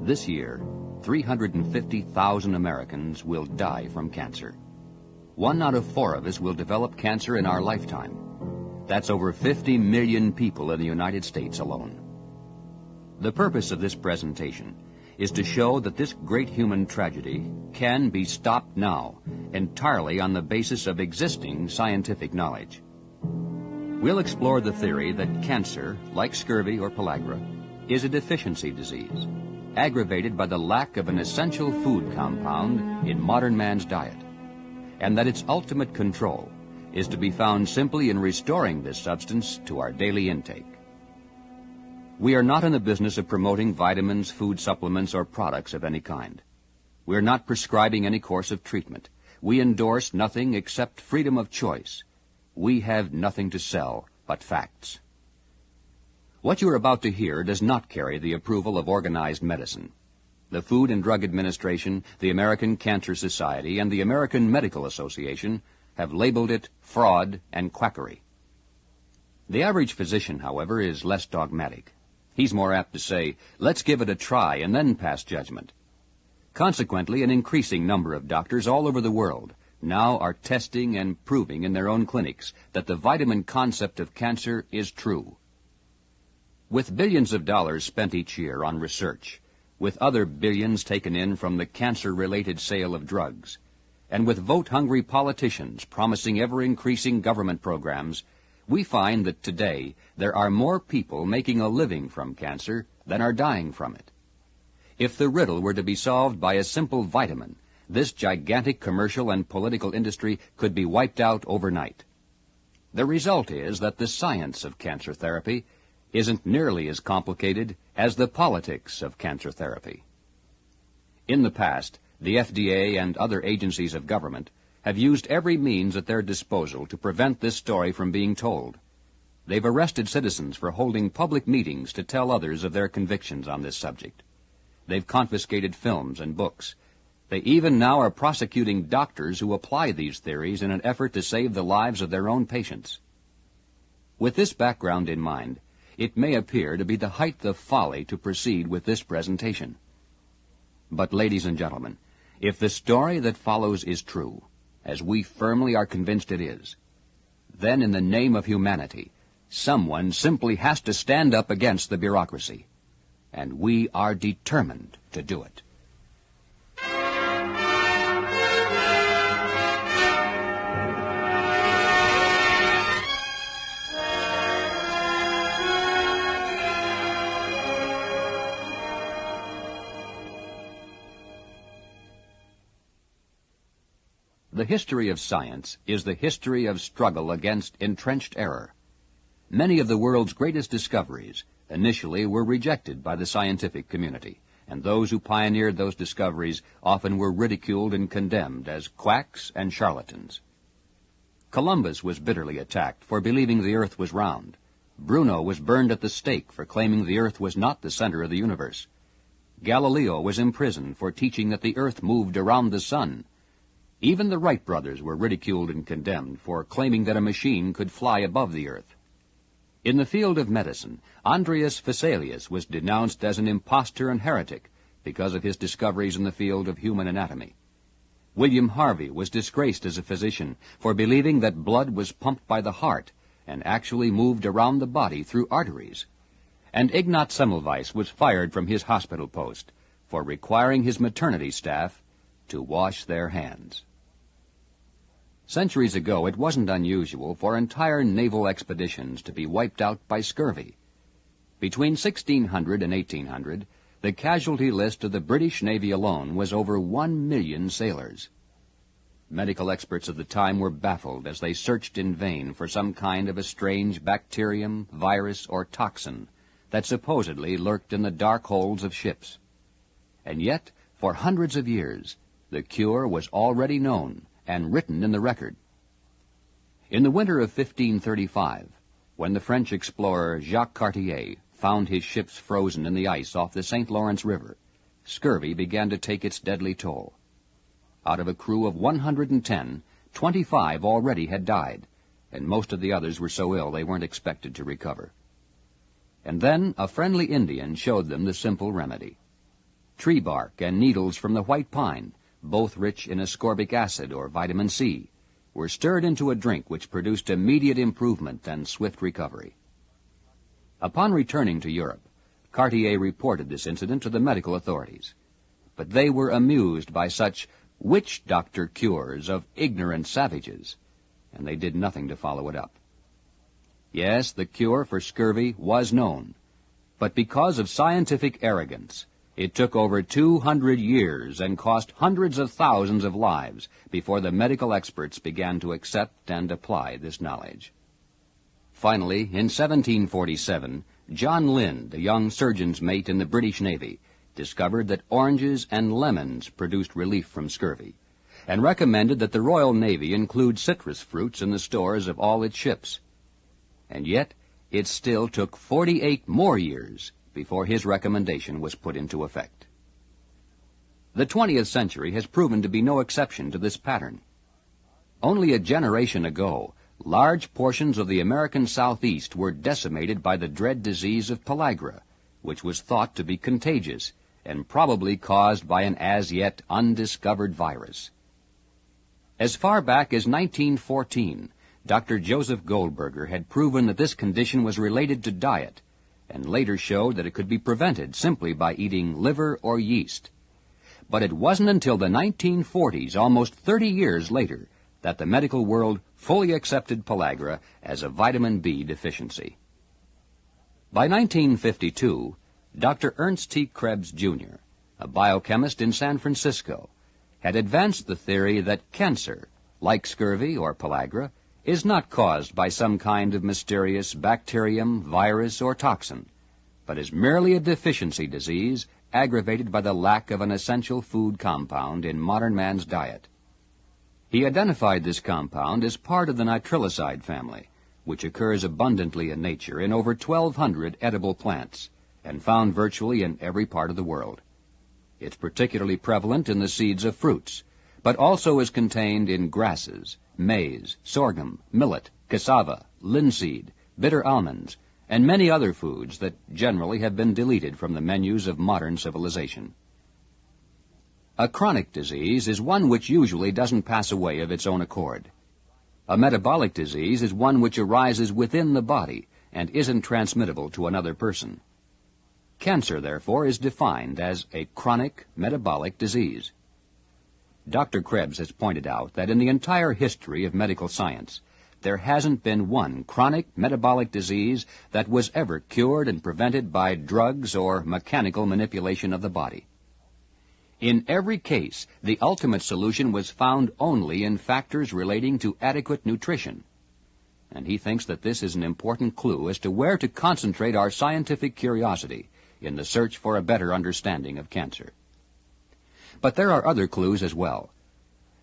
This year, 350,000 Americans will die from cancer. 1 out of 4 of us will develop cancer in our lifetime. That's over 50 million people in the United States alone. The purpose of this presentation is to show that this great human tragedy can be stopped now, entirely on the basis of existing scientific knowledge. We'll explore the theory that cancer, like scurvy or pellagra, is a deficiency disease, aggravated by the lack of an essential food compound in modern man's diet, and that its ultimate control is to be found simply in restoring this substance to our daily intake. We are not in the business of promoting vitamins, food supplements, or products of any kind. We are not prescribing any course of treatment. We endorse nothing except freedom of choice. We have nothing to sell but facts. What you are about to hear does not carry the approval of organized medicine. The Food and Drug Administration, the American Cancer Society, and the American Medical Association have labeled it fraud and quackery. The average physician, however, is less dogmatic. He's more apt to say, let's give it a try and then pass judgment. Consequently, an increasing number of doctors all over the world now are testing and proving in their own clinics that the vitamin concept of cancer is true. With billions of dollars spent each year on research, with other billions taken in from the cancer-related sale of drugs, and with vote-hungry politicians promising ever-increasing government programs, we find that today there are more people making a living from cancer than are dying from it. If the riddle were to be solved by a simple vitamin, this gigantic commercial and political industry could be wiped out overnight. The result is that the science of cancer therapy isn't nearly as complicated as the politics of cancer therapy. In the past, the FDA and other agencies of government have used every means at their disposal to prevent this story from being told. They've arrested citizens for holding public meetings to tell others of their convictions on this subject. They've confiscated films and books. They even now are prosecuting doctors who apply these theories in an effort to save the lives of their own patients. With this background in mind, it may appear to be the height of folly to proceed with this presentation. But, ladies and gentlemen, if the story that follows is true, as we firmly are convinced it is, then in the name of humanity, someone simply has to stand up against the bureaucracy, and we are determined to do it. The history of science is the history of struggle against entrenched error. Many of the world's greatest discoveries initially were rejected by the scientific community, and those who pioneered those discoveries often were ridiculed and condemned as quacks and charlatans. Columbus was bitterly attacked for believing the earth was round. Bruno was burned at the stake for claiming the earth was not the center of the universe. Galileo was imprisoned for teaching that the earth moved around the sun. Even the Wright brothers were ridiculed and condemned for claiming that a machine could fly above the earth. In the field of medicine, Andreas Vesalius was denounced as an impostor and heretic because of his discoveries in the field of human anatomy. William Harvey was disgraced as a physician for believing that blood was pumped by the heart and actually moved around the body through arteries. And Ignaz Semmelweis was fired from his hospital post for requiring his maternity staff to wash their hands. Centuries ago, it wasn't unusual for entire naval expeditions to be wiped out by scurvy. Between 1600 and 1800, the casualty list of the British Navy alone was over 1 million sailors. Medical experts of the time were baffled as they searched in vain for some kind of a strange bacterium, virus, or toxin that supposedly lurked in the dark holds of ships. And yet, for hundreds of years, the cure was already known and written in the record. In the winter of 1535, when the French explorer Jacques Cartier found his ships frozen in the ice off the St. Lawrence River, scurvy began to take its deadly toll. Out of a crew of 110, 25 already had died, and most of the others were so ill they weren't expected to recover. And then a friendly Indian showed them the simple remedy. tree bark, and needles from the white pine, both rich in ascorbic acid or vitamin C, were stirred into a drink which produced immediate improvement and swift recovery. Upon returning to Europe, Cartier reported this incident to the medical authorities, but they were amused by such witch doctor cures of ignorant savages, and they did nothing to follow it up. Yes, the cure for scurvy was known, but because of scientific arrogance, it took over 200 years and cost hundreds of thousands of lives before the medical experts began to accept and apply this knowledge. Finally, in 1747, John Lind, a young surgeon's mate in the British Navy, discovered that oranges and lemons produced relief from scurvy, and recommended that the Royal Navy include citrus fruits in the stores of all its ships. And yet, it still took 48 more years before his recommendation was put into effect. The 20th century has proven to be no exception to this pattern. Only a generation ago, large portions of the American Southeast were decimated by the dread disease of pellagra, which was thought to be contagious and probably caused by an as yet undiscovered virus. As far back as 1914, Dr. Joseph Goldberger had proven that this condition was related to diet, and later showed that it could be prevented simply by eating liver or yeast. But it wasn't until the 1940s, almost 30 years later, that the medical world fully accepted pellagra as a vitamin B deficiency. By 1952, Dr. Ernst T. Krebs, Jr., a biochemist in San Francisco, had advanced the theory that cancer, like scurvy or pellagra, is not caused by some kind of mysterious bacterium, virus, or toxin, but is merely a deficiency disease aggravated by the lack of an essential food compound in modern man's diet. He identified this compound as part of the nitriliside family, which occurs abundantly in nature in over 1,200 edible plants, and found virtually in every part of the world. It's particularly prevalent in the seeds of fruits, but also is contained in grasses, maize, sorghum, millet, cassava, linseed, bitter almonds, and many other foods that generally have been deleted from the menus of modern civilization. A chronic disease is one which usually doesn't pass away of its own accord. A metabolic disease is one which arises within the body and isn't transmittable to another person. Cancer, therefore, is defined as a chronic metabolic disease. Dr. Krebs has pointed out that in the entire history of medical science, there hasn't been one chronic metabolic disease that was ever cured and prevented by drugs or mechanical manipulation of the body. In every case, the ultimate solution was found only in factors relating to adequate nutrition. And he thinks that this is an important clue as to where to concentrate our scientific curiosity in the search for a better understanding of cancer. But there are other clues as well.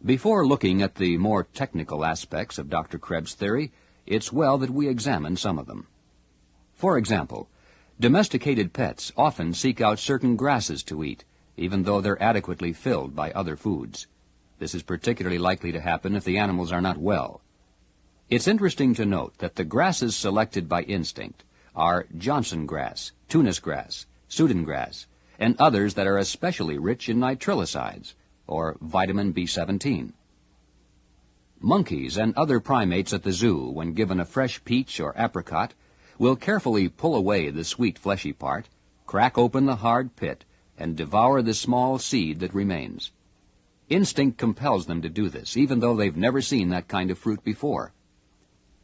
Before looking at the more technical aspects of Dr. Krebs' theory, it's well that we examine some of them. For example, domesticated pets often seek out certain grasses to eat, even though they're adequately filled by other foods. This is particularly likely to happen if the animals are not well. It's interesting to note that the grasses selected by instinct are Johnson grass, Tunis grass, Sudan grass, and others that are especially rich in nitrilicides, or vitamin B17. Monkeys and other primates at the zoo, when given a fresh peach or apricot, will carefully pull away the sweet fleshy part, crack open the hard pit, and devour the small seed that remains. Instinct compels them to do this, even though they've never seen that kind of fruit before.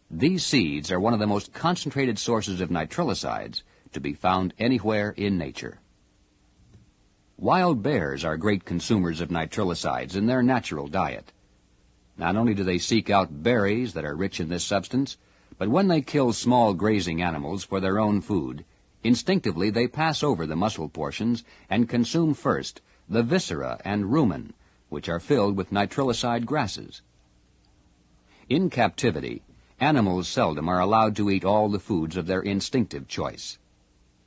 These seeds are one of the most concentrated sources of nitrilicides to be found anywhere in nature. Wild bears are great consumers of nitrilicides in their natural diet. Not only do they seek out berries that are rich in this substance, but when they kill small grazing animals for their own food, instinctively they pass over the muscle portions and consume first the viscera and rumen, which are filled with nitrilicide grasses. In captivity, animals seldom are allowed to eat all the foods of their instinctive choice.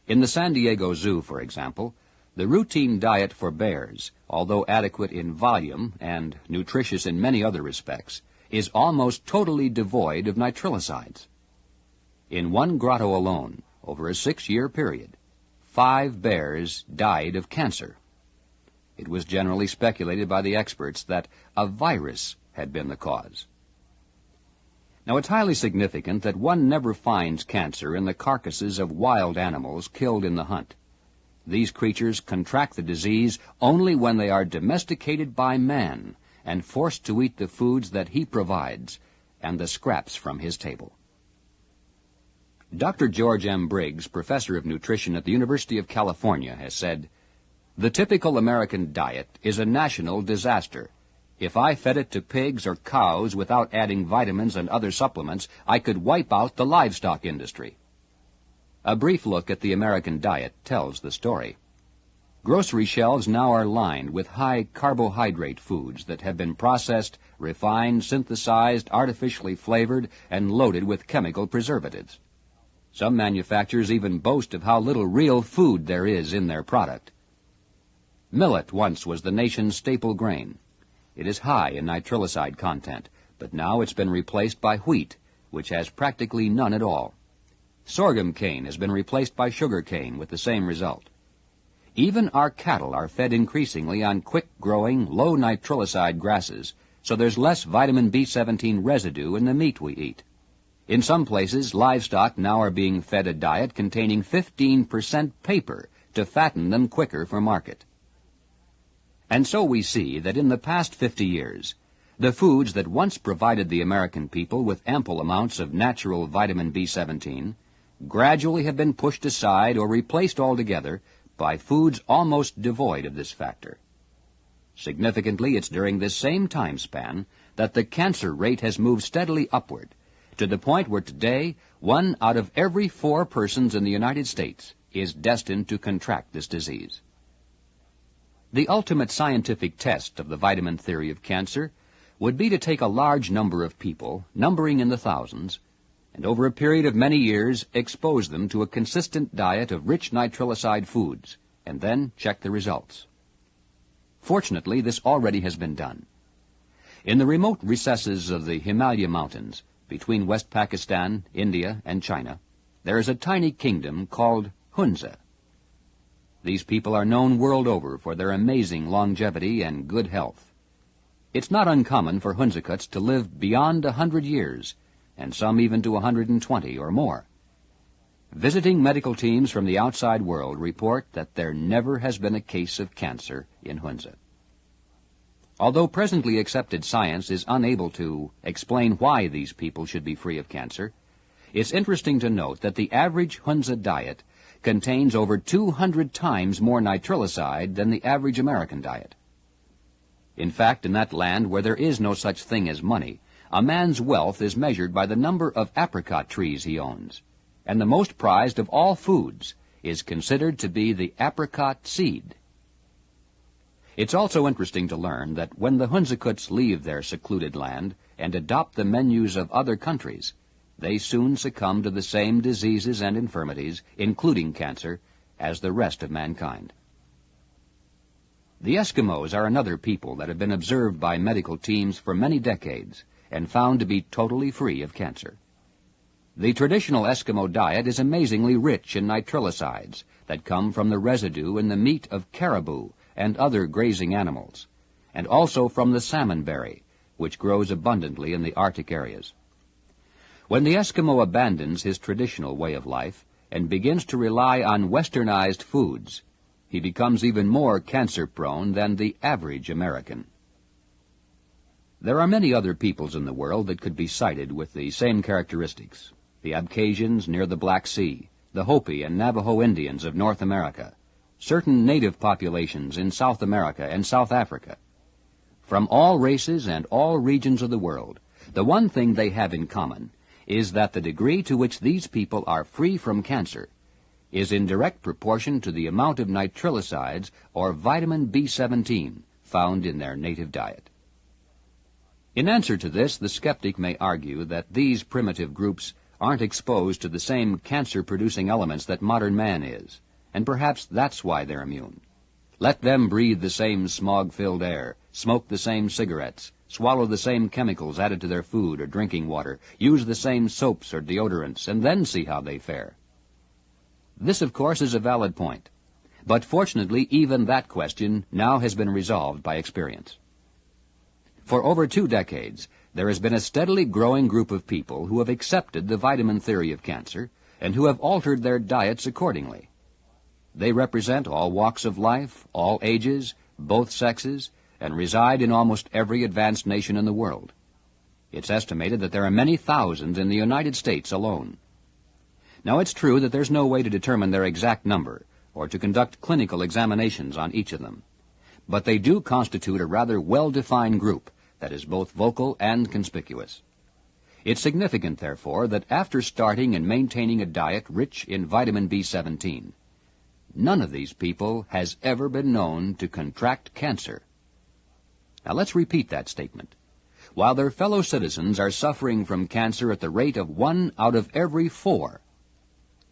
In the San Diego Zoo, for example, the routine diet for bears, although adequate in volume and nutritious in many other respects, is almost totally devoid of nitrilicides. In one grotto alone, over a 6-year period, 5 bears died of cancer. It was generally speculated by the experts that a virus had been the cause. Now, it's highly significant that one never finds cancer in the carcasses of wild animals killed in the hunt. These creatures contract the disease only when they are domesticated by man and forced to eat the foods that he provides and the scraps from his table. Dr. George M. Briggs, professor of nutrition at the University of California, has said, "The typical American diet is a national disaster. If I fed it to pigs or cows without adding vitamins and other supplements, I could wipe out the livestock industry." A brief look at the American diet tells the story. Grocery shelves now are lined with high carbohydrate foods that have been processed, refined, synthesized, artificially flavored, and loaded with chemical preservatives. Some manufacturers even boast of how little real food there is in their product. Millet once was the nation's staple grain. It is high in nitrilicide content, but now it's been replaced by wheat, which has practically none at all. Sorghum cane has been replaced by sugar cane with the same result. Even our cattle are fed increasingly on quick-growing, low-nitrilicide grasses, so there's less vitamin B17 residue in the meat we eat. In some places, livestock now are being fed a diet containing 15% paper to fatten them quicker for market. And so we see that in the past 50 years, the foods that once provided the American people with ample amounts of natural vitamin B17 gradually have been pushed aside or replaced altogether by foods almost devoid of this factor. Significantly, it's during this same time span that the cancer rate has moved steadily upward, to the point where today 1 out of every 4 persons in the United States is destined to contract this disease. The ultimate scientific test of the vitamin theory of cancer would be to take a large number of people, numbering in the thousands, and over a period of many years expose them to a consistent diet of rich nitrilicide foods, and then check the results. Fortunately, this already has been done. In the remote recesses of the Himalaya Mountains, between West Pakistan, India, and China, there is a tiny kingdom called Hunza. These people are known world over for their amazing longevity and good health. It's not uncommon for Hunzakuts to live beyond 100 years, and some even to 120 or more. Visiting medical teams from the outside world report that there never has been a case of cancer in Hunza. Although presently accepted science is unable to explain why these people should be free of cancer, it's interesting to note that the average Hunza diet contains over 200 times more nitrilicide than the average American diet. In fact, in that land where there is no such thing as money, a man's wealth is measured by the number of apricot trees he owns, and the most prized of all foods is considered to be the apricot seed. It's also interesting to learn that when the Hunzakuts leave their secluded land and adopt the menus of other countries, they soon succumb to the same diseases and infirmities, including cancer, as the rest of mankind. The Eskimos are another people that have been observed by medical teams for many decades and found to be totally free of cancer. The traditional Eskimo diet is amazingly rich in nitrillicides that come from the residue in the meat of caribou and other grazing animals, and also from the salmonberry, which grows abundantly in the Arctic areas. When the Eskimo abandons his traditional way of life and begins to rely on westernized foods, he becomes even more cancer-prone than the average American. There are many other peoples in the world that could be cited with the same characteristics. The Abkhazians near the Black Sea, the Hopi and Navajo Indians of North America, certain native populations in South America and South Africa. From all races and all regions of the world, the one thing they have in common is that the degree to which these people are free from cancer is in direct proportion to the amount of nitrillicides or vitamin B17 found in their native diet. In answer to this, the skeptic may argue that these primitive groups aren't exposed to the same cancer-producing elements that modern man is, and perhaps that's why they're immune. Let them breathe the same smog-filled air, smoke the same cigarettes, swallow the same chemicals added to their food or drinking water, use the same soaps or deodorants, and then see how they fare. This, of course, is a valid point. But fortunately, even that question now has been resolved by experience. For over 2 decades, there has been a steadily growing group of people who have accepted the vitamin theory of cancer and who have altered their diets accordingly. They represent all walks of life, all ages, both sexes, and reside in almost every advanced nation in the world. It's estimated that there are many thousands in the United States alone. Now, it's true that there's no way to determine their exact number or to conduct clinical examinations on each of them, but they do constitute a rather well-defined group that is both vocal and conspicuous. It's significant, therefore, that after starting and maintaining a diet rich in vitamin B17, none of these people has ever been known to contract cancer. Now, let's repeat that statement. While their fellow citizens are suffering from cancer at the rate of 1 out of every 4,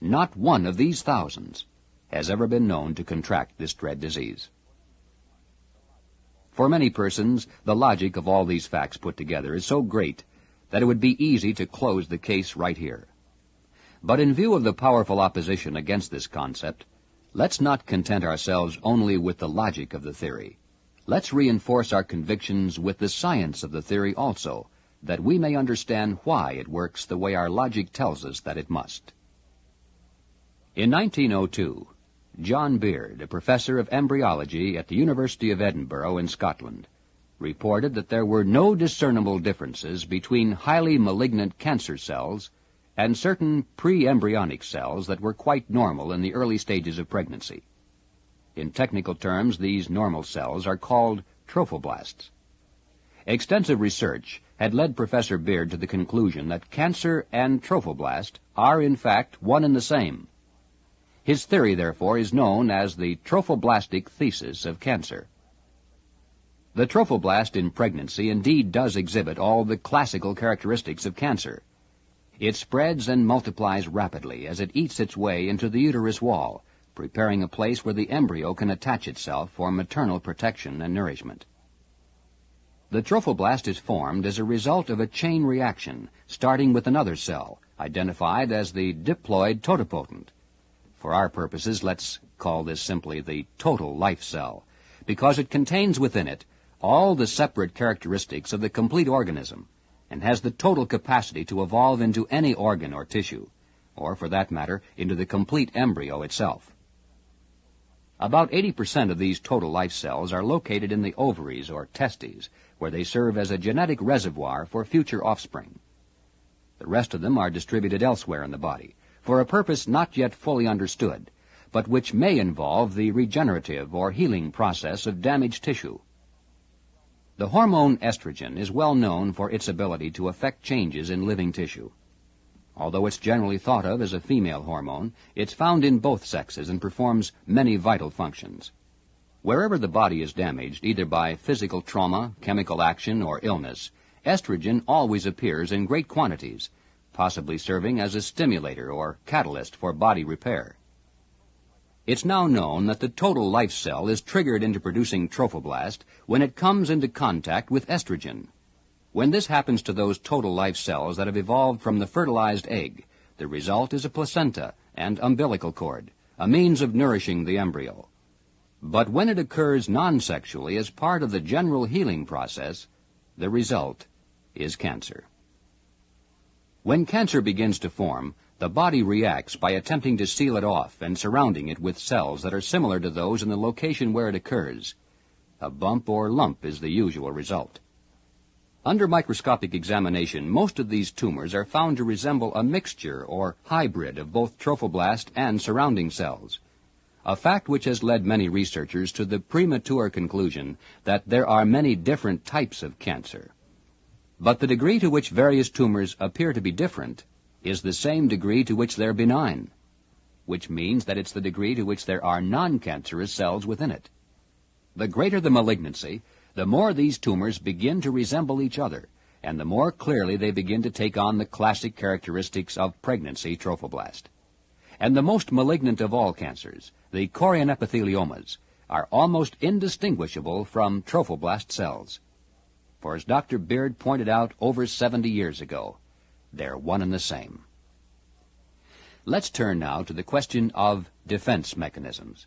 not one of these thousands has ever been known to contract this dread disease. For many persons, the logic of all these facts put together is so great that it would be easy to close the case right here. But in view of the powerful opposition against this concept, let's not content ourselves only with the logic of the theory. Let's reinforce our convictions with the science of the theory also, that we may understand why it works the way our logic tells us that it must. In 1902, John Beard, a professor of embryology at the University of Edinburgh in Scotland, reported that there were no discernible differences between highly malignant cancer cells and certain pre-embryonic cells that were quite normal in the early stages of pregnancy. In technical terms, these normal cells are called trophoblasts. Extensive research had led Professor Beard to the conclusion that cancer and trophoblast are in fact one and the same. His theory, therefore, is known as the trophoblastic thesis of cancer. The trophoblast in pregnancy indeed does exhibit all the classical characteristics of cancer. It spreads and multiplies rapidly as it eats its way into the uterus wall, preparing a place where the embryo can attach itself for maternal protection and nourishment. The trophoblast is formed as a result of a chain reaction, starting with another cell, identified as the diploid totipotent. For our purposes, let's call this simply the total life cell, because it contains within it all the separate characteristics of the complete organism and has the total capacity to evolve into any organ or tissue, or for that matter, into the complete embryo itself. About 80% of these total life cells are located in the ovaries or testes, where they serve as a genetic reservoir for future offspring. The rest of them are distributed elsewhere in the body, for a purpose not yet fully understood, but which may involve the regenerative or healing process of damaged tissue. The hormone estrogen is well known for its ability to affect changes in living tissue. Although it's generally thought of as a female hormone, it's found in both sexes and performs many vital functions. Wherever the body is damaged, either by physical trauma, chemical action, or illness, estrogen always appears in great quantities, possibly serving as a stimulator or catalyst for body repair. It's now known that the total life cell is triggered into producing trophoblast when it comes into contact with estrogen. When this happens to those total life cells that have evolved from the fertilized egg, the result is a placenta and umbilical cord, a means of nourishing the embryo. But when it occurs non-sexually as part of the general healing process, the result is cancer. When cancer begins to form, the body reacts by attempting to seal it off and surrounding it with cells that are similar to those in the location where it occurs. A bump or lump is the usual result. Under microscopic examination, most of these tumors are found to resemble a mixture or hybrid of both trophoblast and surrounding cells, a fact which has led many researchers to the premature conclusion that there are many different types of cancer. But the degree to which various tumors appear to be different is the same degree to which they're benign, which means that it's the degree to which there are non-cancerous cells within it. The greater the malignancy, the more these tumors begin to resemble each other, and the more clearly they begin to take on the classic characteristics of pregnancy trophoblast. And the most malignant of all cancers, the chorion epitheliomas, are almost indistinguishable from trophoblast cells. For as Dr. Beard pointed out over 70 years ago, they're one and the same. Let's turn now to the question of defense mechanisms.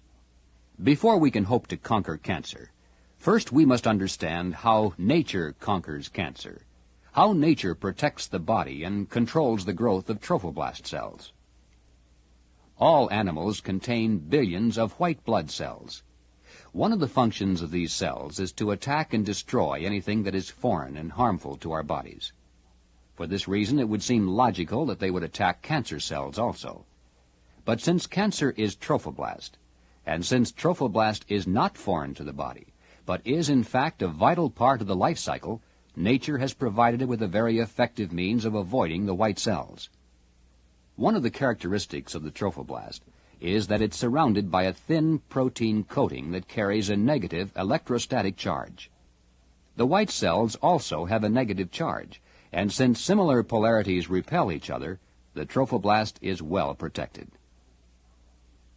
Before we can hope to conquer cancer, first we must understand how nature conquers cancer, how nature protects the body and controls the growth of trophoblast cells. All animals contain billions of white blood cells. One of the functions of these cells is to attack and destroy anything that is foreign and harmful to our bodies. For this reason, it would seem logical that they would attack cancer cells also. But since cancer is trophoblast, and since trophoblast is not foreign to the body, but is in fact a vital part of the life cycle, nature has provided it with a very effective means of avoiding the white cells. One of the characteristics of the trophoblast is that it's surrounded by a thin protein coating that carries a negative electrostatic charge. The white cells also have a negative charge, and since similar polarities repel each other, the trophoblast is well protected.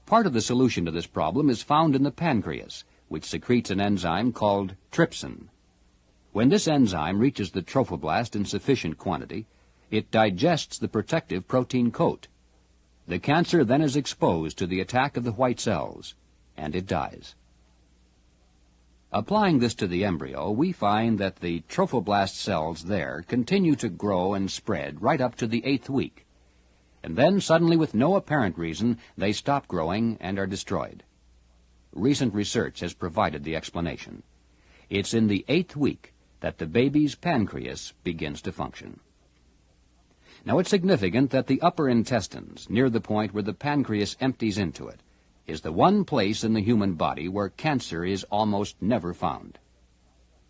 Part of the solution to this problem is found in the pancreas, which secretes an enzyme called trypsin. When this enzyme reaches the trophoblast in sufficient quantity, it digests the protective protein coat. The cancer then is exposed to the attack of the white cells, and it dies. Applying this to the embryo, we find that the trophoblast cells there continue to grow and spread right up to the 8th week, and then suddenly, with no apparent reason, they stop growing and are destroyed. Recent research has provided the explanation. It's in the 8th week that the baby's pancreas begins to function. Now, it's significant that the upper intestines, near the point where the pancreas empties into it, is the one place in the human body where cancer is almost never found.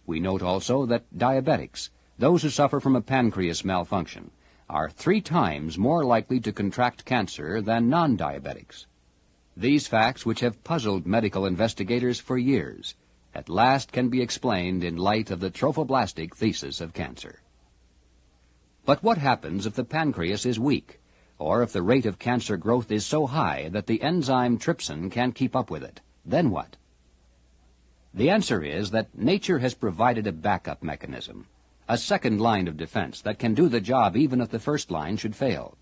We note also that diabetics, those who suffer from a pancreas malfunction, are 3 times more likely to contract cancer than non-diabetics. These facts, which have puzzled medical investigators for years, at last can be explained in light of the trophoblastic thesis of cancer. But what happens if the pancreas is weak, or if the rate of cancer growth is so high that the enzyme trypsin can't keep up with it? Then what? The answer is that nature has provided a backup mechanism, a second line of defense that can do the job even if the first line should fail.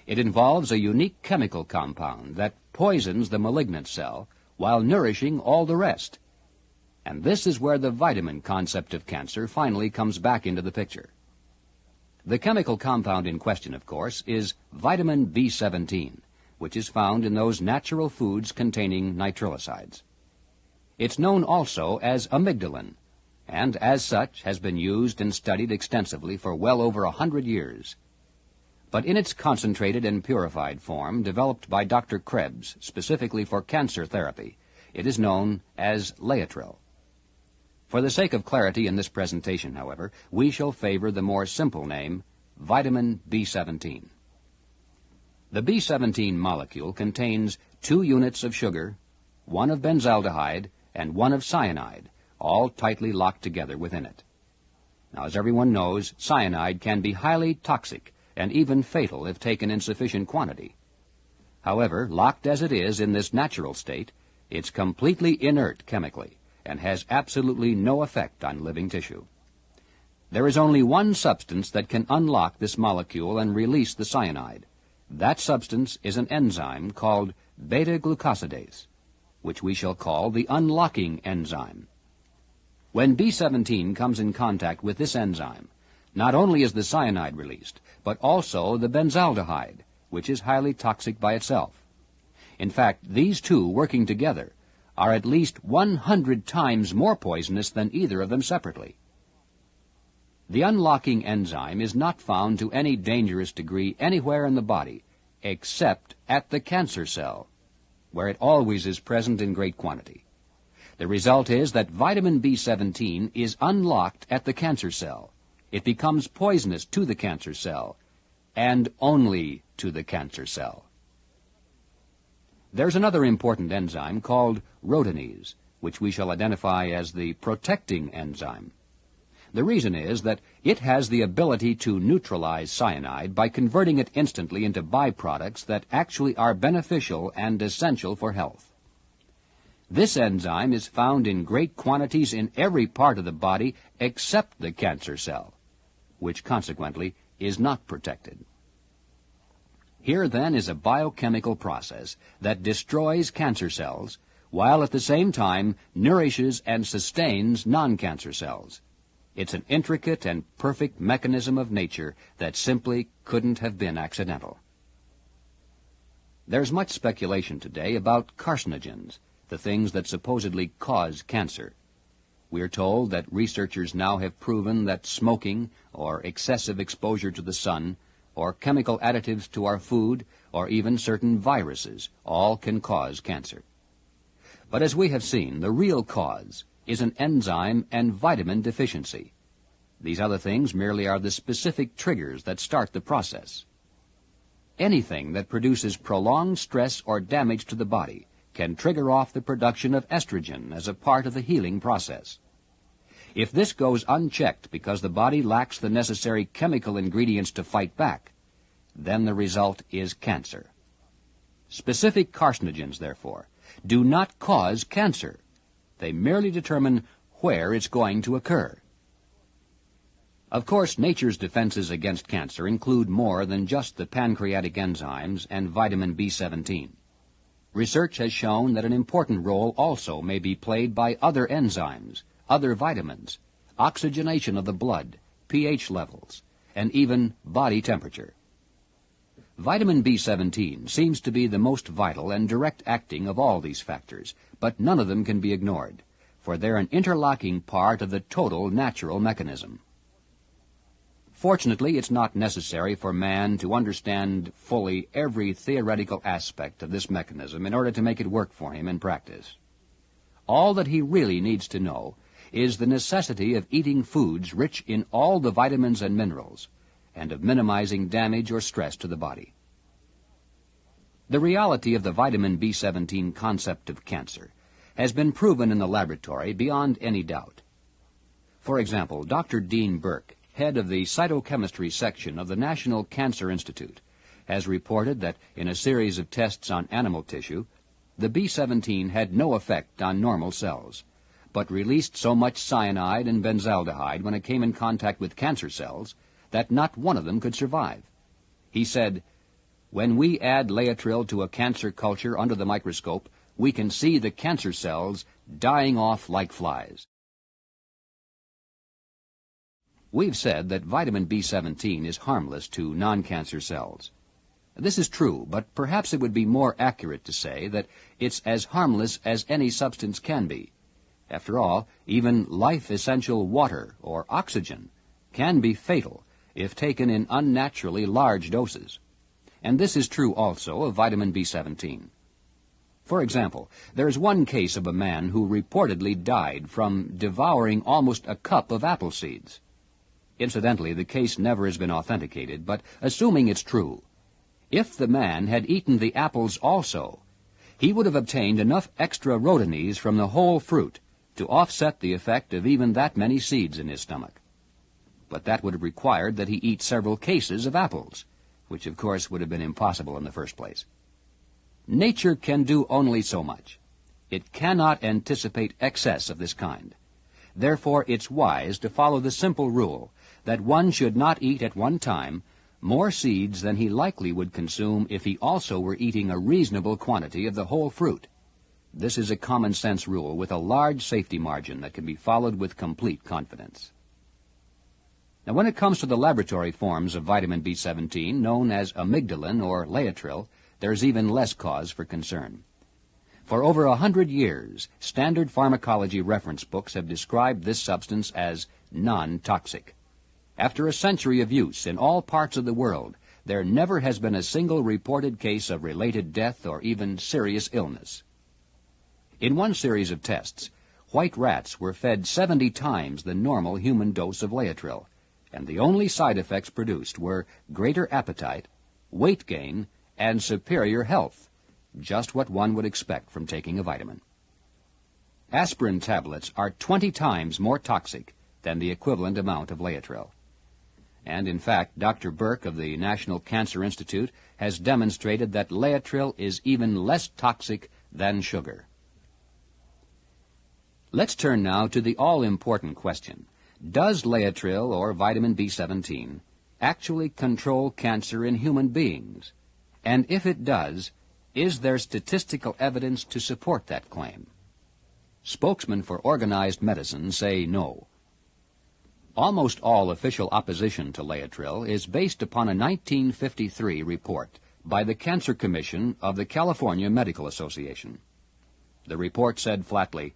It involves a unique chemical compound that poisons the malignant cell while nourishing all the rest. And this is where the vitamin concept of cancer finally comes back into the picture. The chemical compound in question, of course, is vitamin B17, which is found in those natural foods containing nitrillicides. It's known also as amygdalin, and as such has been used and studied extensively for well over 100 years. But in its concentrated and purified form, developed by Dr. Krebs specifically for cancer therapy, it is known as Laetrile. For the sake of clarity in this presentation, however, we shall favor the more simple name, vitamin B17. The B17 molecule contains 2 units of sugar, 1 of benzaldehyde, and 1 of cyanide, all tightly locked together within it. Now, as everyone knows, cyanide can be highly toxic and even fatal if taken in sufficient quantity. However, locked as it is in this natural state, it's completely inert chemically, and has absolutely no effect on living tissue. There is only one substance that can unlock this molecule and release the cyanide. That substance is an enzyme called beta-glucosidase, which we shall call the unlocking enzyme. When B17 comes in contact with this enzyme, not only is the cyanide released, but also the benzaldehyde, which is highly toxic by itself. In fact, these two working together are at least 100 times more poisonous than either of them separately. The unlocking enzyme is not found to any dangerous degree anywhere in the body, except at the cancer cell, where it always is present in great quantity. The result is that vitamin B17 is unlocked at the cancer cell. It becomes poisonous to the cancer cell, and only to the cancer cell. There's another important enzyme called rhodinase, which we shall identify as the protecting enzyme. The reason is that it has the ability to neutralize cyanide by converting it instantly into byproducts that actually are beneficial and essential for health. This enzyme is found in great quantities in every part of the body except the cancer cell, which consequently is not protected. Here, then, is a biochemical process that destroys cancer cells while at the same time nourishes and sustains non-cancer cells. It's an intricate and perfect mechanism of nature that simply couldn't have been accidental. There's much speculation today about carcinogens, the things that supposedly cause cancer. We're told that researchers now have proven that smoking, or excessive exposure to the sun, or chemical additives to our food, or even certain viruses, all can cause cancer. But as we have seen, the real cause is an enzyme and vitamin deficiency. These other things merely are the specific triggers that start the process. Anything that produces prolonged stress or damage to the body can trigger off the production of estrogen as a part of the healing process. If this goes unchecked because the body lacks the necessary chemical ingredients to fight back, then the result is cancer. Specific carcinogens, therefore, do not cause cancer. They merely determine where it's going to occur. Of course, nature's defenses against cancer include more than just the pancreatic enzymes and vitamin B17. Research has shown that an important role also may be played by other enzymes, other vitamins, oxygenation of the blood, pH levels, and even body temperature. Vitamin B17 seems to be the most vital and direct acting of all these factors, but none of them can be ignored, for they're an interlocking part of the total natural mechanism. Fortunately, it's not necessary for man to understand fully every theoretical aspect of this mechanism in order to make it work for him in practice. All that he really needs to know is the necessity of eating foods rich in all the vitamins and minerals, and of minimizing damage or stress to the body. The reality of the vitamin B17 concept of cancer has been proven in the laboratory beyond any doubt. For example, Dr. Dean Burke, head of the cytochemistry section of the National Cancer Institute, has reported that in a series of tests on animal tissue, the B17 had no effect on normal cells, but released so much cyanide and benzaldehyde when it came in contact with cancer cells that not one of them could survive. He said, "When we add Laetrile to a cancer culture under the microscope, we can see the cancer cells dying off like flies." We've said that vitamin B17 is harmless to non-cancer cells. This is true, but perhaps it would be more accurate to say that it's as harmless as any substance can be. After all, even life-essential water or oxygen can be fatal if taken in unnaturally large doses. And this is true also of vitamin B17. For example, there's one case of a man who reportedly died from devouring almost a cup of apple seeds. Incidentally, the case never has been authenticated, but assuming it's true, if the man had eaten the apples also, he would have obtained enough extra rhodonese from the whole fruit to offset the effect of even that many seeds in his stomach. But that would have required that he eat several cases of apples, which of course would have been impossible in the first place. Nature can do only so much. It cannot anticipate excess of this kind. Therefore, it's wise to follow the simple rule that one should not eat at one time more seeds than he likely would consume if he also were eating a reasonable quantity of the whole fruit. This is a common sense rule with a large safety margin that can be followed with complete confidence. Now, when it comes to the laboratory forms of vitamin B17, known as amygdalin or Laetrile, there's even less cause for concern. For over 100 years, standard pharmacology reference books have described this substance as non-toxic. After a century of use in all parts of the world, there never has been a single reported case of related death or even serious illness. In one series of tests, white rats were fed 70 times the normal human dose of Laetrile, and the only side effects produced were greater appetite, weight gain, and superior health, just what one would expect from taking a vitamin. Aspirin tablets are 20 times more toxic than the equivalent amount of Laetrile. And in fact, Dr. Burke of the National Cancer Institute has demonstrated that Laetrile is even less toxic than sugar. Let's turn now to the all-important question. Does Laetrile, or vitamin B17, actually control cancer in human beings? And if it does, Is there statistical evidence to support that claim? Spokesmen for organized medicine say no. Almost all official opposition to Laetrile is based upon a 1953 report by the Cancer Commission of the California Medical Association. The report said flatly,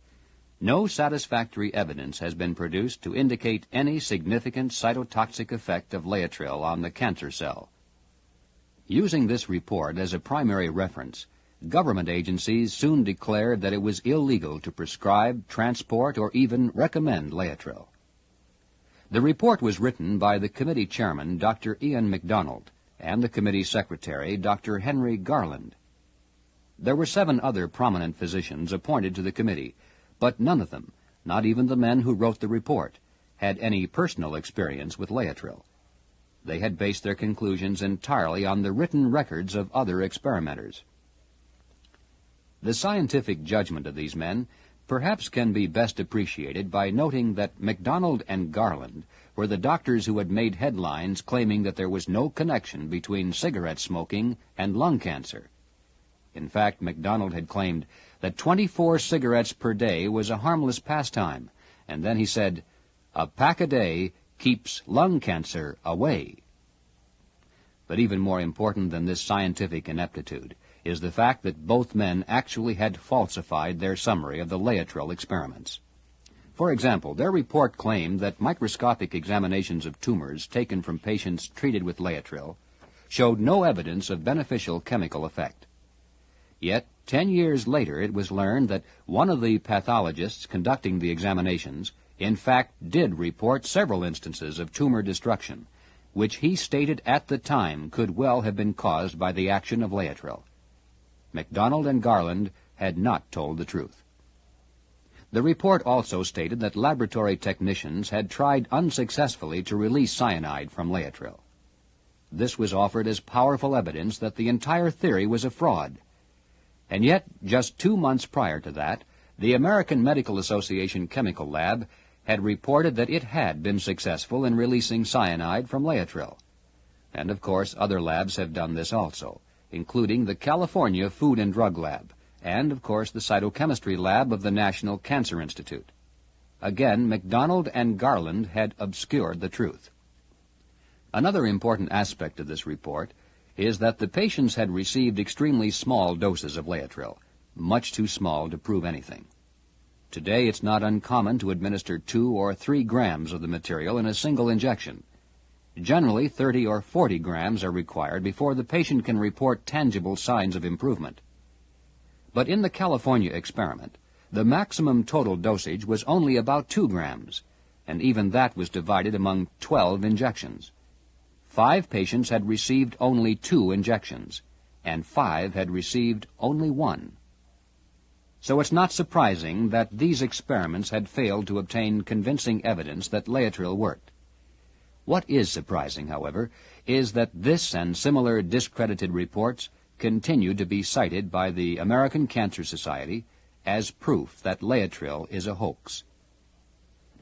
"No satisfactory evidence has been produced to indicate any significant cytotoxic effect of Laetrile on the cancer cell." Using this report as a primary reference, government agencies soon declared that it was illegal to prescribe, transport, or even recommend Laetrile. The report was written by the committee chairman, Dr. Ian MacDonald, and the committee secretary, Dr. Henry Garland. There were 7 other prominent physicians appointed to the committee, but none of them, not even the men who wrote the report, had any personal experience with Laetrile. They had based their conclusions entirely on the written records of other experimenters. The scientific judgment of these men perhaps can be best appreciated by noting that MacDonald and Garland were the doctors who had made headlines claiming that there was no connection between cigarette smoking and lung cancer. In fact, MacDonald had claimed that 24 cigarettes per day was a harmless pastime, and then he said, "A pack a day keeps lung cancer away." But even more important than this scientific ineptitude is the fact that both men actually had falsified their summary of the Laetrile experiments. For example, their report claimed that microscopic examinations of tumors taken from patients treated with Laetrile showed no evidence of beneficial chemical effect. Yet, 10 years later, it was learned that one of the pathologists conducting the examinations in fact did report several instances of tumor destruction, which he stated at the time could well have been caused by the action of Laetrile. MacDonald and Garland had not told the truth. The report also stated that laboratory technicians had tried unsuccessfully to release cyanide from Laetrile. This was offered as powerful evidence that the entire theory was a fraud. And yet, just 2 months prior to that, the American Medical Association Chemical Lab had reported that it had been successful in releasing cyanide from Laetrile. And of course, other labs have done this also, including the California Food and Drug Lab, and of course the Cytochemistry Lab of the National Cancer Institute. Again, MacDonald and Garland had obscured the truth. Another important aspect of this report is that the patients had received extremely small doses of Laetrile, much too small to prove anything. Today it's not uncommon to administer 2 or 3 grams of the material in a single injection. Generally, 30 or 40 grams are required before the patient can report tangible signs of improvement. But in the California experiment, the maximum total dosage was only about 2 grams, and even that was divided among 12 injections. 5 patients had received only 2 injections, and 5 had received only 1. So it's not surprising that these experiments had failed to obtain convincing evidence that Laetrile worked. What is surprising, however, is that this and similar discredited reports continue to be cited by the American Cancer Society as proof that Laetrile is a hoax.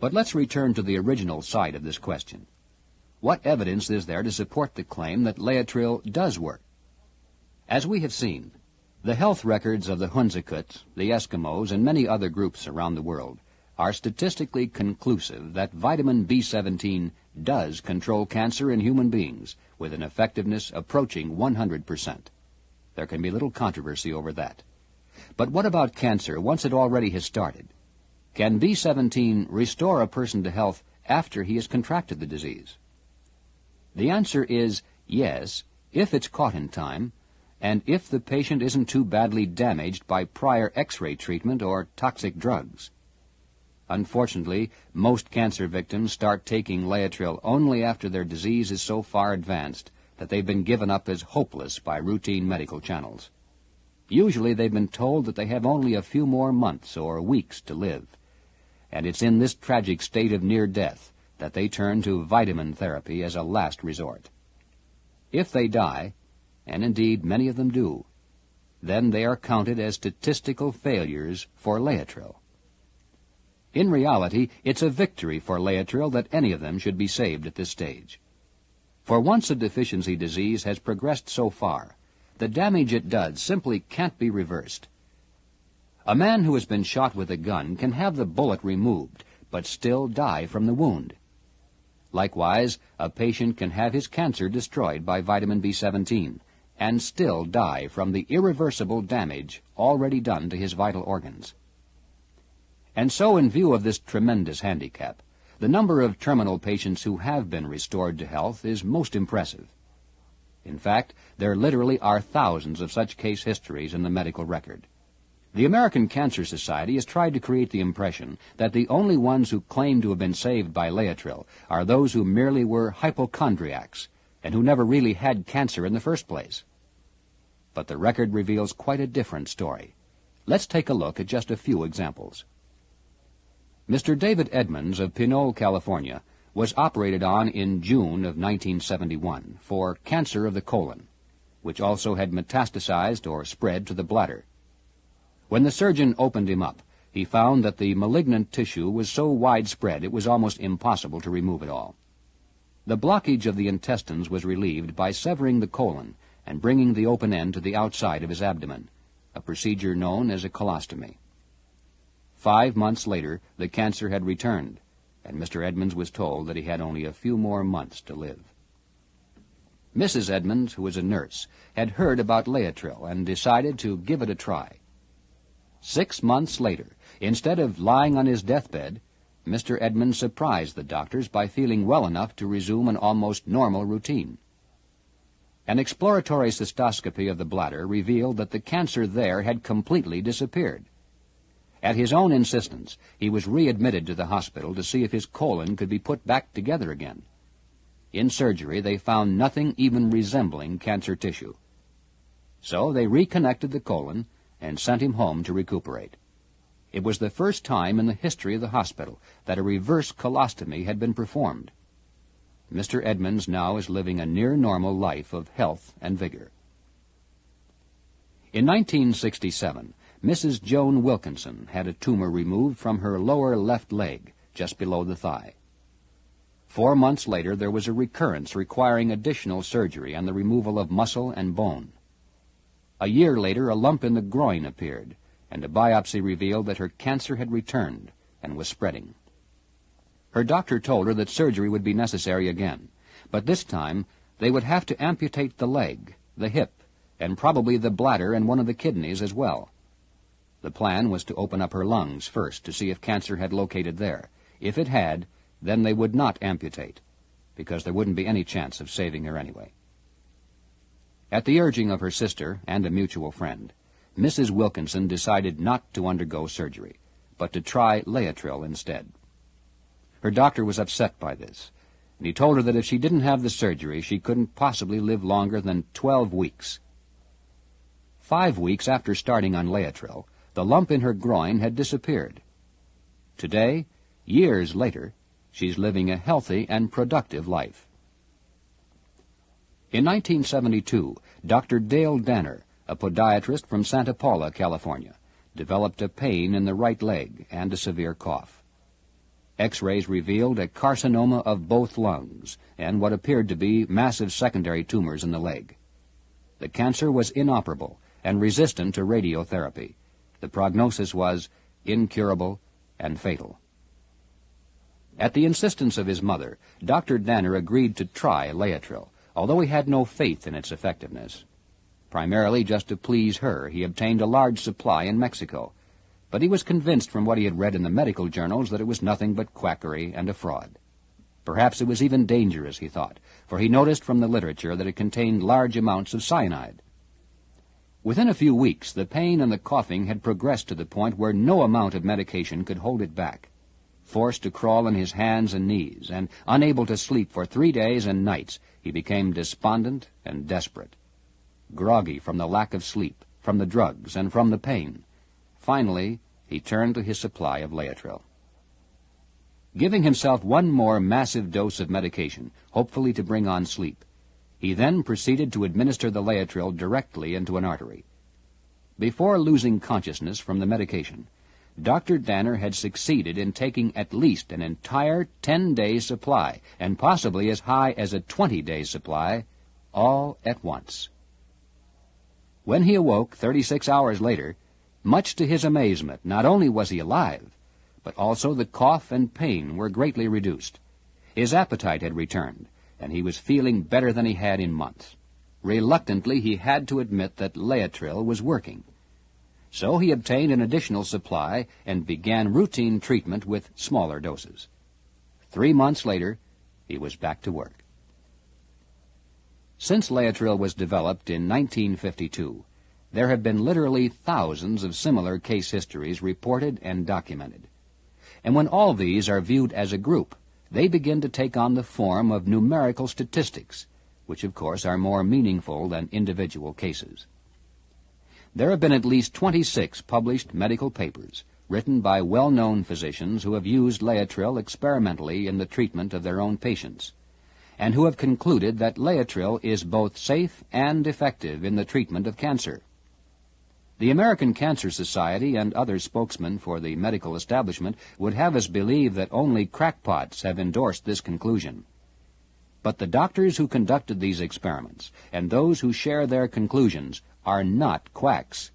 But let's return to the original side of this question. What evidence is there to support the claim that Laetrile does work? As we have seen, the health records of the Hunzakut, the Eskimos, and many other groups around the world are statistically conclusive that vitamin B17 does control cancer in human beings with an effectiveness approaching 100%. There can be little controversy over that. But what about cancer once it already has started? Can B17 restore a person to health after he has contracted the disease? The answer is yes, if it's caught in time, and if the patient isn't too badly damaged by prior X-ray treatment or toxic drugs. Unfortunately, most cancer victims start taking Laetrile only after their disease is so far advanced that they've been given up as hopeless by routine medical channels. Usually they've been told that they have only a few more months or weeks to live, and it's in this tragic state of near death that they turn to vitamin therapy as a last resort. If they die, and indeed many of them do, then they are counted as statistical failures for Laetrile. In reality, it's a victory for Laetrile that any of them should be saved at this stage. For once a deficiency disease has progressed so far the damage it does simply can't be reversed. A man who has been shot with a gun can have the bullet removed, but still die from the wound. Likewise, a patient can have his cancer destroyed by vitamin B17 and still die from the irreversible damage already done to his vital organs. And so, in view of this tremendous handicap, the number of terminal patients who have been restored to health is most impressive. In fact, there literally are thousands of such case histories in the medical record. The American Cancer Society has tried to create the impression that the only ones who claim to have been saved by Laetrile are those who merely were hypochondriacs and who never really had cancer in the first place. But the record reveals quite a different story. Let's take a look at just a few examples. Mr. David Edmonds of Pinole, California, was operated on in June of 1971 for cancer of the colon, which also had metastasized or spread to the bladder. When the surgeon opened him up, he found that the malignant tissue was so widespread it was almost impossible to remove it all. The blockage of the intestines was relieved by severing the colon and bringing the open end to the outside of his abdomen, a procedure known as a colostomy. 5 months later, the cancer had returned, and Mr. Edmonds was told that he had only a few more months to live. Mrs. Edmonds, who was a nurse, had heard about Laetrile and decided to give it a try. 6 months later, instead of lying on his deathbed, Mr. Edmonds surprised the doctors by feeling well enough to resume an almost normal routine. An exploratory cystoscopy of the bladder revealed that the cancer there had completely disappeared. At his own insistence, he was readmitted to the hospital to see if his colon could be put back together again. In surgery, they found nothing even resembling cancer tissue. So they reconnected the colon and sent him home to recuperate. It was the first time in the history of the hospital that a reverse colostomy had been performed. Mr. Edmonds now is living a near-normal life of health and vigor. In 1967, Mrs. Joan Wilkinson had a tumor removed from her lower left leg, just below the thigh. 4 months later, there was a recurrence requiring additional surgery and the removal of muscle and bone. A year later, a lump in the groin appeared, and a biopsy revealed that her cancer had returned and was spreading. Her doctor told her that surgery would be necessary again, but this time they would have to amputate the leg, the hip, and probably the bladder and one of the kidneys as well. The plan was to open up her lungs first to see if cancer had located there. If it had, then they would not amputate, because there wouldn't be any chance of saving her anyway. At the urging of her sister and a mutual friend, Mrs. Wilkinson decided not to undergo surgery, but to try Laetrile instead. Her doctor was upset by this, and he told her that if she didn't have the surgery, she couldn't possibly live longer than 12 weeks. 5 weeks after starting on Laetrile, the lump in her groin had disappeared. Today, years later, she's living a healthy and productive life. In 1972, Dr. Dale Danner, a podiatrist from Santa Paula, California, developed a pain in the right leg and a severe cough. X-rays revealed a carcinoma of both lungs and what appeared to be massive secondary tumors in the leg. The cancer was inoperable and resistant to radiotherapy. The prognosis was incurable and fatal. At the insistence of his mother, Dr. Danner agreed to try Laetrile, although he had no faith in its effectiveness. Primarily just to please her, he obtained a large supply in Mexico, but he was convinced from what he had read in the medical journals that it was nothing but quackery and a fraud. Perhaps it was even dangerous, he thought, for he noticed from the literature that it contained large amounts of cyanide. Within a few weeks, the pain and the coughing had progressed to the point where no amount of medication could hold it back. Forced to crawl on his hands and knees, and unable to sleep for 3 days and nights, he became despondent and desperate. Groggy from the lack of sleep, from the drugs, and from the pain. Finally, he turned to his supply of Laetrile. Giving himself one more massive dose of medication, hopefully to bring on sleep, he then proceeded to administer the Laetrile directly into an artery. Before losing consciousness from the medication, Dr. Danner had succeeded in taking at least an entire 10-day supply, and possibly as high as a 20-day supply, all at once. When he awoke 36 hours later, much to his amazement, not only was he alive, but also the cough and pain were greatly reduced. His appetite had returned, and he was feeling better than he had in months. Reluctantly, he had to admit that Laetrile was working. So he obtained an additional supply and began routine treatment with smaller doses. 3 months later, he was back to work. Since Laetrile was developed in 1952, there have been literally thousands of similar case histories reported and documented. And when all these are viewed as a group, they begin to take on the form of numerical statistics, which of course are more meaningful than individual cases. There have been at least 26 published medical papers written by well-known physicians who have used Laetrile experimentally in the treatment of their own patients, and who have concluded that Laetrile is both safe and effective in the treatment of cancer. The American Cancer Society and other spokesmen for the medical establishment would have us believe that only crackpots have endorsed this conclusion. But the doctors who conducted these experiments and those who share their conclusions are not quacks.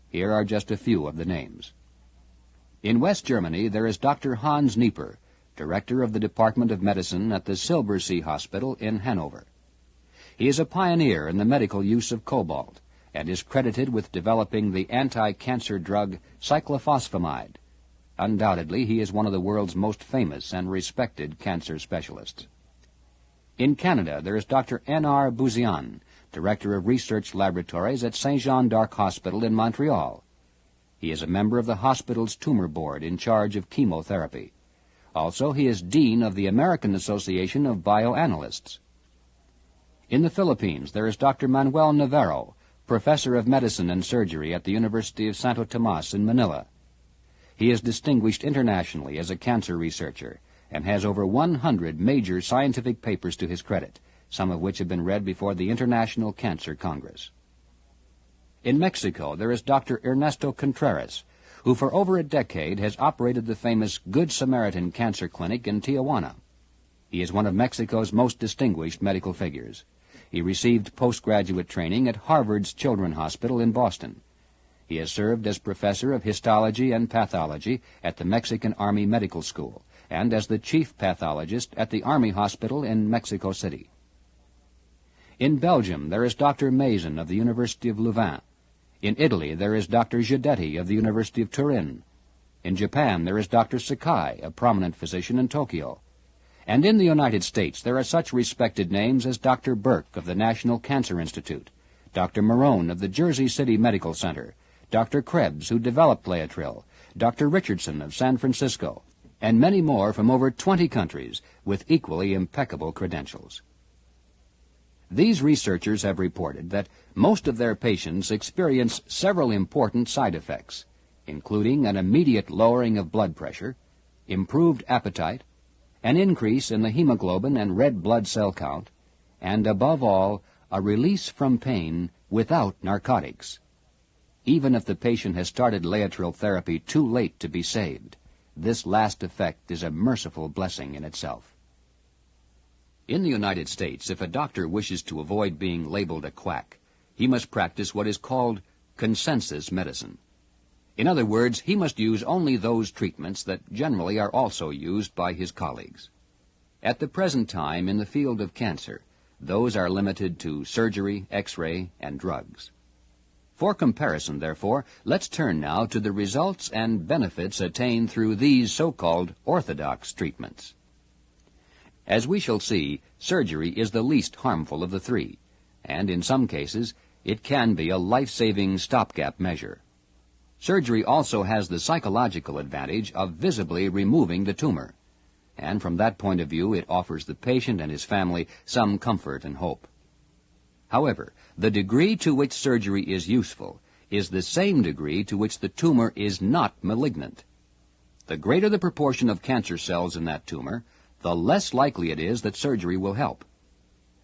Here are just a few of the names. In West Germany, there is Dr. Hans Nieper, director of the Department of Medicine at the Silbersee Hospital in Hanover. He is a pioneer in the medical use of cobalt and is credited with developing the anti-cancer drug cyclophosphamide. Undoubtedly, he is one of the world's most famous and respected cancer specialists. In Canada, there is Dr. N.R. Bouzian, Director of Research Laboratories at St. Jean d'Arc Hospital in Montreal. He is a member of the hospital's tumor board in charge of chemotherapy. Also, he is Dean of the American Association of Bioanalysts. In the Philippines, there is Dr. Manuel Navarro, Professor of Medicine and Surgery at the University of Santo Tomas in Manila. He is distinguished internationally as a cancer researcher and has over 100 major scientific papers to his credit, some of which have been read before the International Cancer Congress. In Mexico, there is Dr. Ernesto Contreras, who for over a decade has operated the famous Good Samaritan Cancer Clinic in Tijuana. He is one of Mexico's most distinguished medical figures. He received postgraduate training at Harvard's Children's Hospital in Boston. He has served as professor of histology and pathology at the Mexican Army Medical School and as the chief pathologist at the Army Hospital in Mexico City. In Belgium, there is Dr. Mason of the University of Louvain. In Italy, there is Dr. Giudetti of the University of Turin. In Japan, there is Dr. Sakai, a prominent physician in Tokyo. And in the United States, there are such respected names as Dr. Burke of the National Cancer Institute, Dr. Marone of the Jersey City Medical Center, Dr. Krebs, who developed Laetrile, Dr. Richardson of San Francisco, and many more from over 20 countries with equally impeccable credentials. These researchers have reported that most of their patients experience several important side effects, including an immediate lowering of blood pressure, improved appetite, an increase in the hemoglobin and red blood cell count, and above all, a release from pain without narcotics. Even if the patient has started Laetrile therapy too late to be saved, this last effect is a merciful blessing in itself. In the United States, if a doctor wishes to avoid being labeled a quack, he must practice what is called consensus medicine. In other words, he must use only those treatments that generally are also used by his colleagues. At the present time, in the field of cancer, those are limited to surgery, X-ray, and drugs. For comparison, therefore, let's turn now to the results and benefits attained through these so-called orthodox treatments. As we shall see, surgery is the least harmful of the three, and in some cases, it can be a life-saving stopgap measure. Surgery also has the psychological advantage of visibly removing the tumor, and from that point of view it offers the patient and his family some comfort and hope. However, the degree to which surgery is useful is the same degree to which the tumor is not malignant. The greater the proportion of cancer cells in that tumor, the less likely it is that surgery will help.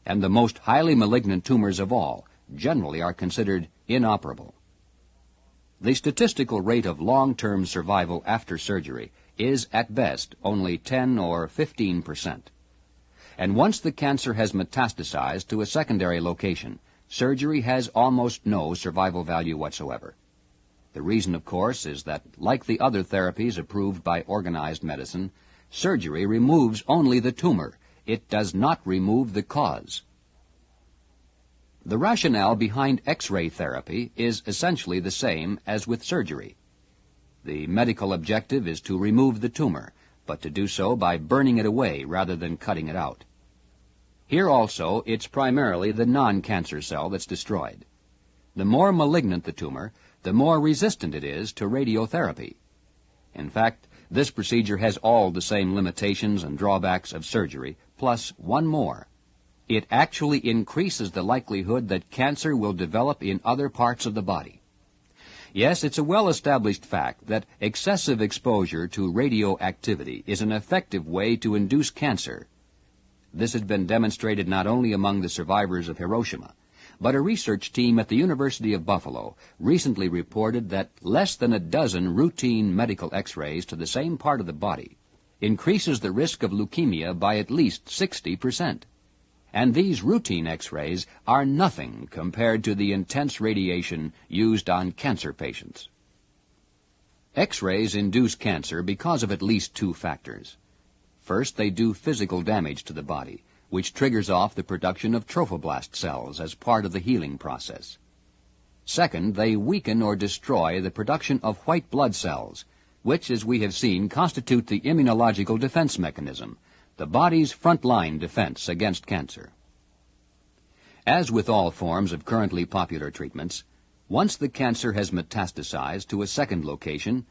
And the most highly malignant tumors of all generally are considered inoperable. The statistical rate of long-term survival after surgery is, at best, only 10 or 15%. And once the cancer has metastasized to a secondary location, surgery has almost no survival value whatsoever. The reason, of course, is that, like the other therapies approved by organized medicine, surgery removes only the tumor. It does not remove the cause. The rationale behind X-ray therapy is essentially the same as with surgery. The medical objective is to remove the tumor, but to do so by burning it away rather than cutting it out. Here also, it's primarily the non-cancer cell that's destroyed. The more malignant the tumor, the more resistant it is to radiotherapy. In fact, this procedure has all the same limitations and drawbacks of surgery, plus one more. It actually increases the likelihood that cancer will develop in other parts of the body. Yes, it's a well-established fact that excessive exposure to radioactivity is an effective way to induce cancer. This has been demonstrated not only among the survivors of Hiroshima, but a research team at the University of Buffalo recently reported that less than a dozen routine medical X-rays to the same part of the body increases the risk of leukemia by at least 60%. And these routine X-rays are nothing compared to the intense radiation used on cancer patients. X-rays induce cancer because of at least two factors. First, they do physical damage to the body, which triggers off the production of trophoblast cells as part of the healing process. Second, they weaken or destroy the production of white blood cells, which, as we have seen, constitute the immunological defense mechanism, the body's front-line defense against cancer. As with all forms of currently popular treatments, once the cancer has metastasized to a second location,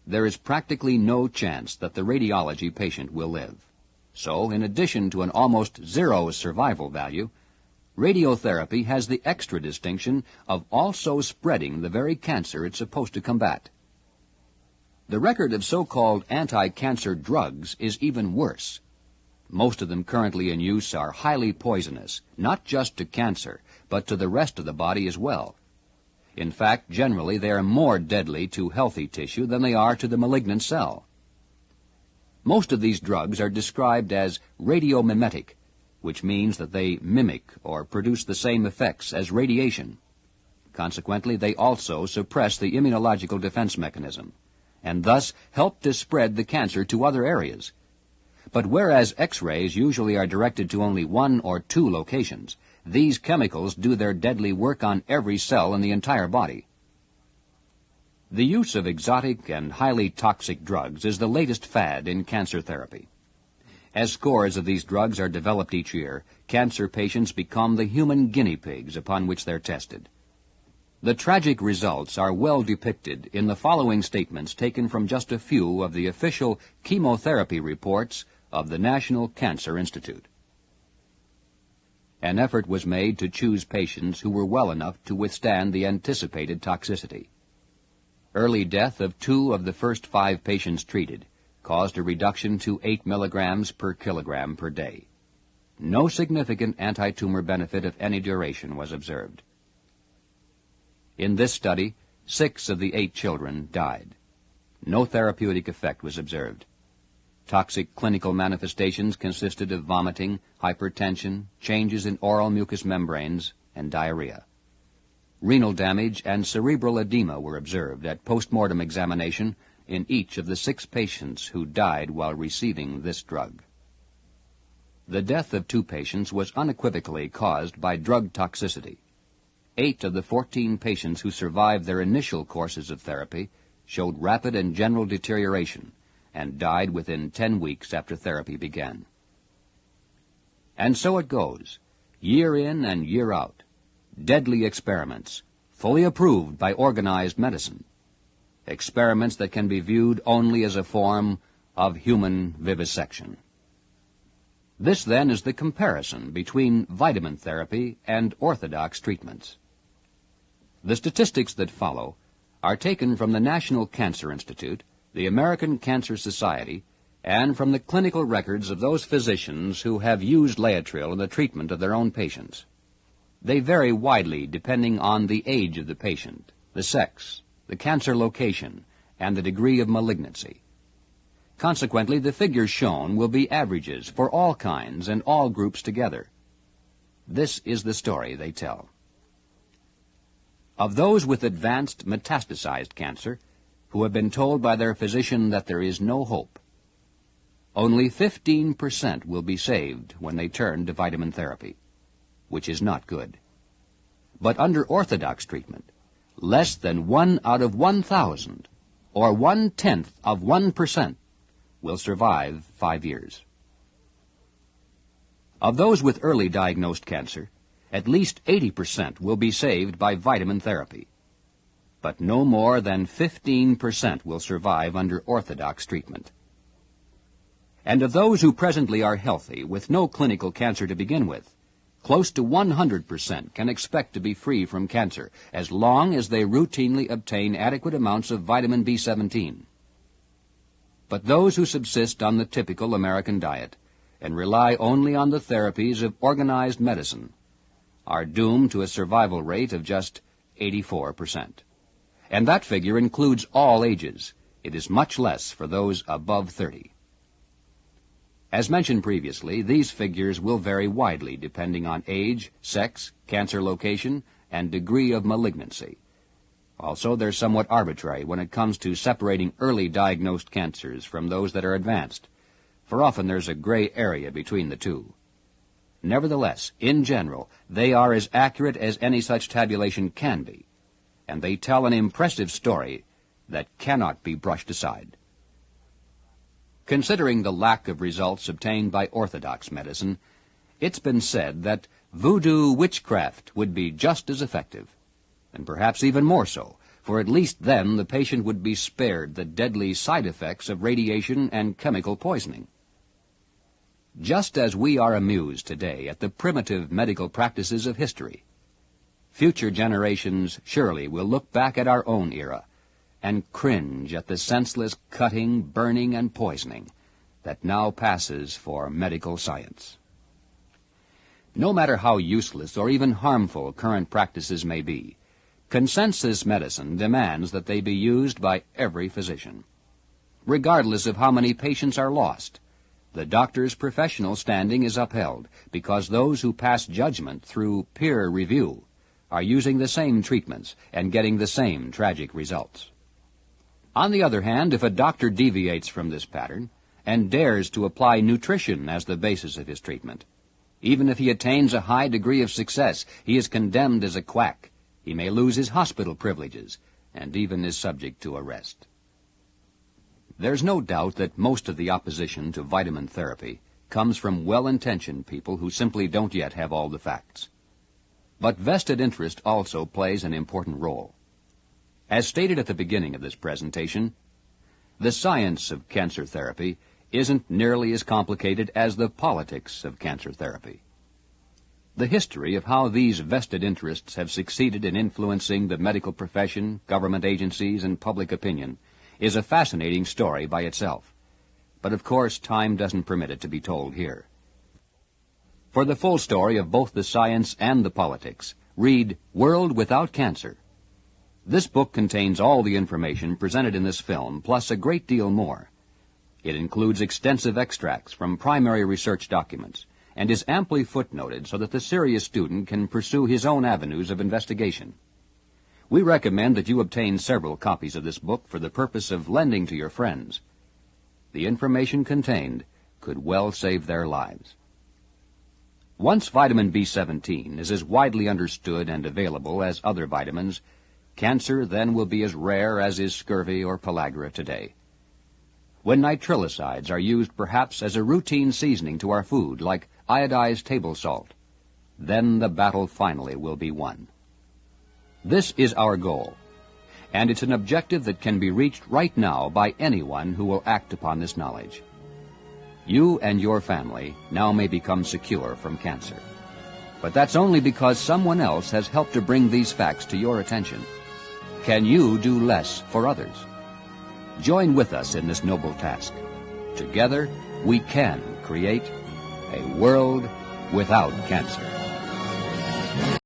there is practically no chance that the radiology patient will live. So, in addition to an almost zero survival value, radiotherapy has the extra distinction of also spreading the very cancer it's supposed to combat. The record of so-called anti-cancer drugs is even worse. Most of them currently in use are highly poisonous, not just to cancer, but to the rest of the body as well. In fact, generally they are more deadly to healthy tissue than they are to the malignant cell. Most of these drugs are described as radiomimetic, which means that they mimic or produce the same effects as radiation. Consequently, they also suppress the immunological defense mechanism, and thus help to spread the cancer to other areas. But whereas X-rays usually are directed to only one or two locations, these chemicals do their deadly work on every cell in the entire body. The use of exotic and highly toxic drugs is the latest fad in cancer therapy. As scores of these drugs are developed each year, cancer patients become the human guinea pigs upon which they're tested. The tragic results are well depicted in the following statements taken from just a few of the official chemotherapy reports of the National Cancer Institute. An effort was made to choose patients who were well enough to withstand the anticipated toxicity. Early death of 2 of the first 5 patients treated caused a reduction to 8 milligrams per kilogram per day. No significant anti-tumor benefit of any duration was observed. In this study, 6 of the 8 children died. No therapeutic effect was observed. Toxic clinical manifestations consisted of vomiting, hypertension, changes in oral mucous membranes, and diarrhea. Renal damage and cerebral edema were observed at post-mortem examination in each of the 6 patients who died while receiving this drug. The death of 2 patients was unequivocally caused by drug toxicity. 8 of the 14 patients who survived their initial courses of therapy showed rapid and general deterioration and died within 10 weeks after therapy began. And so it goes, year in and year out. Deadly experiments, fully approved by organized medicine. Experiments that can be viewed only as a form of human vivisection. This, then, is the comparison between vitamin therapy and orthodox treatments. The statistics that follow are taken from the National Cancer Institute, the American Cancer Society, and from the clinical records of those physicians who have used Laetrile in the treatment of their own patients. They vary widely depending on the age of the patient, the sex, the cancer location, and the degree of malignancy. Consequently, the figures shown will be averages for all kinds and all groups together. This is the story they tell. Of those with advanced metastasized cancer, who have been told by their physician that there is no hope, only 15% will be saved when they turn to vitamin therapy, which is not good. But under orthodox treatment, less than 1 out of 1,000, or 1/10 of 1%, will survive 5 years. Of those with early diagnosed cancer, at least 80% will be saved by vitamin therapy, but no more than 15% will survive under orthodox treatment. And of those who presently are healthy with no clinical cancer to begin with, close to 100% can expect to be free from cancer as long as they routinely obtain adequate amounts of vitamin B17. But those who subsist on the typical American diet and rely only on the therapies of organized medicine are doomed to a survival rate of just 84%. And that figure includes all ages. It is much less for those above 30. As mentioned previously, these figures will vary widely depending on age, sex, cancer location, and degree of malignancy. Also, they're somewhat arbitrary when it comes to separating early diagnosed cancers from those that are advanced, for often there's a gray area between the two. Nevertheless, in general, they are as accurate as any such tabulation can be, and they tell an impressive story that cannot be brushed aside. Considering the lack of results obtained by orthodox medicine, it's been said that voodoo witchcraft would be just as effective, and perhaps even more so, for at least then the patient would be spared the deadly side effects of radiation and chemical poisoning. Just as we are amused today at the primitive medical practices of history, future generations surely will look back at our own era and cringe at the senseless cutting, burning, and poisoning that now passes for medical science. No matter how useless or even harmful current practices may be, consensus medicine demands that they be used by every physician. Regardless of how many patients are lost, the doctor's professional standing is upheld because those who pass judgment through peer review are using the same treatments and getting the same tragic results. On the other hand, if a doctor deviates from this pattern and dares to apply nutrition as the basis of his treatment, even if he attains a high degree of success, he is condemned as a quack. He may lose his hospital privileges and even is subject to arrest. There's no doubt that most of the opposition to vitamin therapy comes from well-intentioned people who simply don't yet have all the facts. But vested interest also plays an important role. As stated at the beginning of this presentation, the science of cancer therapy isn't nearly as complicated as the politics of cancer therapy. The history of how these vested interests have succeeded in influencing the medical profession, government agencies, and public opinion is a fascinating story by itself. But of course, time doesn't permit it to be told here. For the full story of both the science and the politics, read World Without Cancer. This book contains all the information presented in this film, plus a great deal more. It includes extensive extracts from primary research documents, and is amply footnoted so that the serious student can pursue his own avenues of investigation. We recommend that you obtain several copies of this book for the purpose of lending to your friends. The information contained could well save their lives. Once vitamin B17 is as widely understood and available as other vitamins, cancer then will be as rare as is scurvy or pellagra today. When nitrilicides are used perhaps as a routine seasoning to our food, like iodized table salt, then the battle finally will be won. This is our goal, and it's an objective that can be reached right now by anyone who will act upon this knowledge. You and your family now may become secure from cancer. But that's only because someone else has helped to bring these facts to your attention. Can you do less for others? Join with us in this noble task. Together, we can create a world without cancer.